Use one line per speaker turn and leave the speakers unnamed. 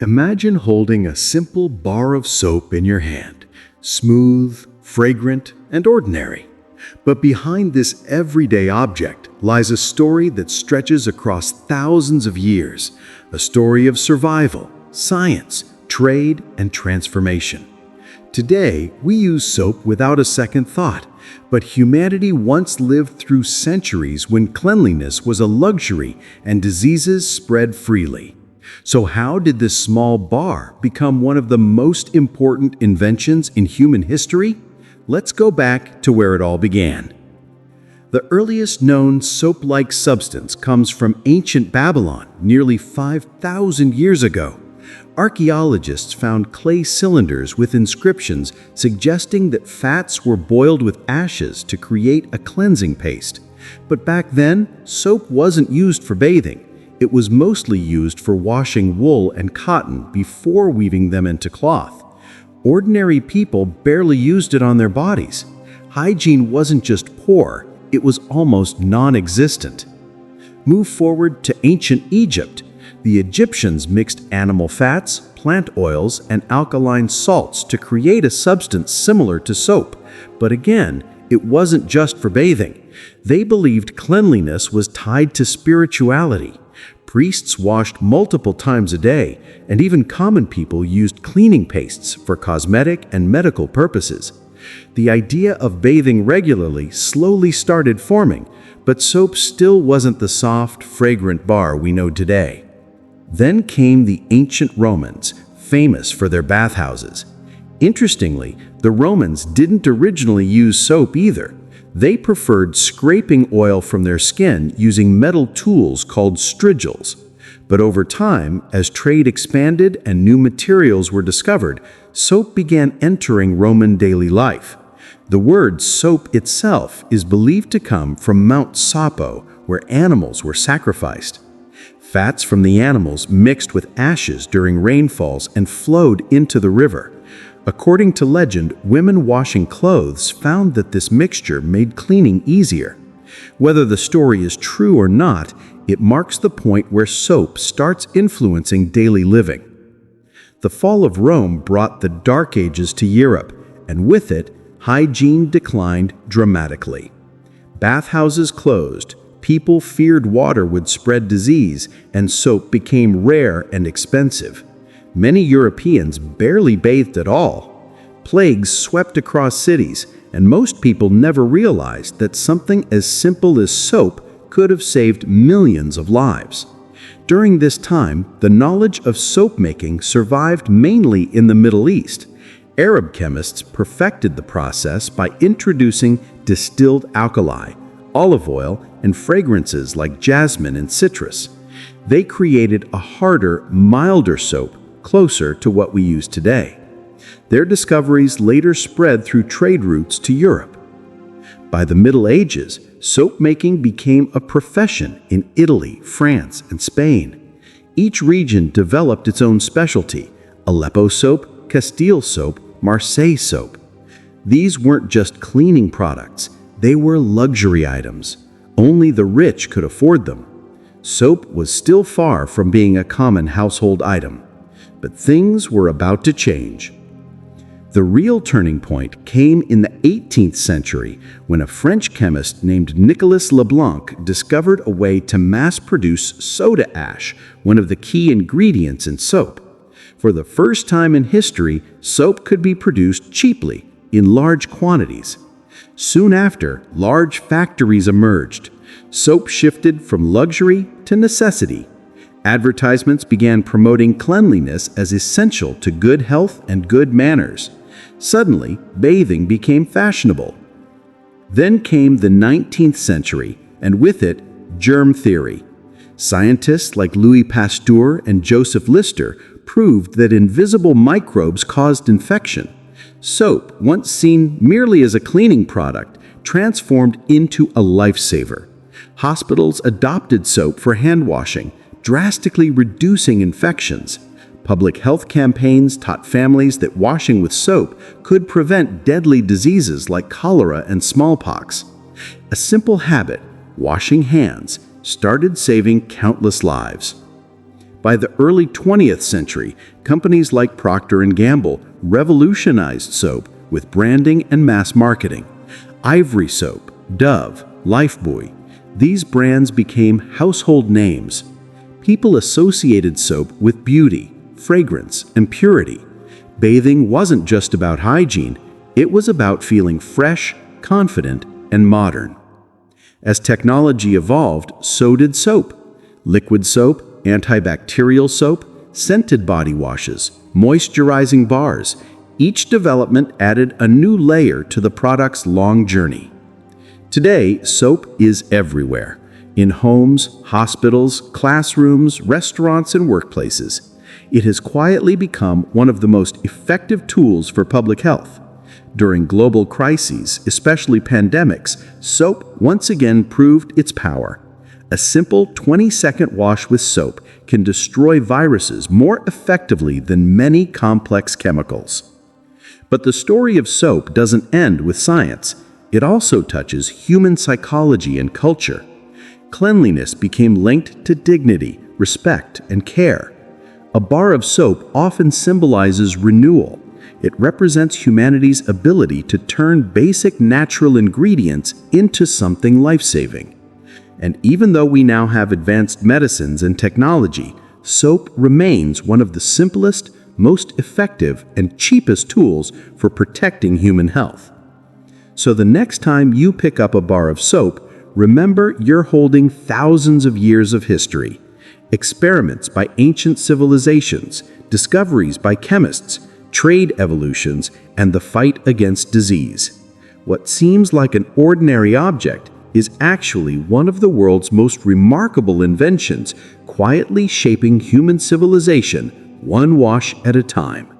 Imagine holding a simple bar of soap in your hand, smooth, fragrant, and ordinary. But behind this everyday object lies a story that stretches across thousands of years, a story of survival, science, trade, and transformation. Today, we use soap without a second thought, but humanity once lived through centuries when cleanliness was a luxury and diseases spread freely. So how did this small bar become one of the most important inventions in human history? Let's go back to where it all began. The earliest known soap-like substance comes from ancient Babylon, nearly 5,000 years ago. Archaeologists found clay cylinders with inscriptions suggesting that fats were boiled with ashes to create a cleansing paste. But back then, soap wasn't used for bathing. It was mostly used for washing wool and cotton before weaving them into cloth. Ordinary people barely used it on their bodies. Hygiene wasn't just poor, it was almost non-existent. Move forward to ancient Egypt. The Egyptians mixed animal fats, plant oils, and alkaline salts to create a substance similar to soap. But again, it wasn't just for bathing. They believed cleanliness was tied to spirituality. Priests washed multiple times a day, and even common people used cleaning pastes for cosmetic and medical purposes. The idea of bathing regularly slowly started forming, but soap still wasn't the soft, fragrant bar we know today. Then came the ancient Romans, famous for their bathhouses. Interestingly, the Romans didn't originally use soap either. They preferred scraping oil from their skin using metal tools called strigils. But over time, as trade expanded and new materials were discovered, soap began entering Roman daily life. The word soap itself is believed to come from Mount Sapo, where animals were sacrificed. Fats from the animals mixed with ashes during rainfalls and flowed into the river. According to legend, women washing clothes found that this mixture made cleaning easier. Whether the story is true or not, it marks the point where soap starts influencing daily living. The fall of Rome brought the Dark Ages to Europe, and with it, hygiene declined dramatically. Bathhouses closed, people feared water would spread disease, and soap became rare and expensive. Many Europeans barely bathed at all. Plagues swept across cities, and most people never realized that something as simple as soap could have saved millions of lives. During this time, the knowledge of soap making survived mainly in the Middle East. Arab chemists perfected the process by introducing distilled alkali, olive oil, and fragrances like jasmine and citrus. They created a harder, milder soap closer to what we use today. Their discoveries later spread through trade routes to Europe. By the Middle Ages, soap making became a profession in Italy, France, and Spain. Each region developed its own specialty: Aleppo soap, Castile soap, Marseille soap. These weren't just cleaning products, they were luxury items. Only the rich could afford them. Soap was still far from being a common household item. But things were about to change. The real turning point came in the 18th century when a French chemist named Nicolas Leblanc discovered a way to mass-produce soda ash, one of the key ingredients in soap. For the first time in history, soap could be produced cheaply, in large quantities. Soon after, large factories emerged. Soap shifted from luxury to necessity. Advertisements began promoting cleanliness as essential to good health and good manners. Suddenly, bathing became fashionable. Then came the 19th century, and with it, germ theory. Scientists like Louis Pasteur and Joseph Lister proved that invisible microbes caused infection. Soap, once seen merely as a cleaning product, transformed into a lifesaver. Hospitals adopted soap for hand washing, drastically reducing infections. Public health campaigns taught families that washing with soap could prevent deadly diseases like cholera and smallpox. A simple habit, washing hands, started saving countless lives. By the early 20th century, companies like Procter & Gamble revolutionized soap with branding and mass marketing. Ivory Soap, Dove, Lifebuoy, these brands became household names. People associated soap with beauty, fragrance, and purity. Bathing wasn't just about hygiene, it was about feeling fresh, confident, and modern. As technology evolved, so did soap. Liquid soap, antibacterial soap, scented body washes, moisturizing bars. Each development added a new layer to the product's long journey. Today, soap is everywhere. In homes, hospitals, classrooms, restaurants, and workplaces. It has quietly become one of the most effective tools for public health. During global crises, especially pandemics, soap once again proved its power. A simple 20-second wash with soap can destroy viruses more effectively than many complex chemicals. But the story of soap doesn't end with science. It also touches human psychology and culture. Cleanliness became linked to dignity, respect, and care. A bar of soap often symbolizes renewal. It represents humanity's ability to turn basic natural ingredients into something life-saving. And even though we now have advanced medicines and technology, soap remains one of the simplest, most effective, and cheapest tools for protecting human health. So the next time you pick up a bar of soap, remember you're holding thousands of years of history. Experiments by ancient civilizations, discoveries by chemists, trade evolutions, and the fight against disease. What seems like an ordinary object is actually one of the world's most remarkable inventions, quietly shaping human civilization, one wash at a time.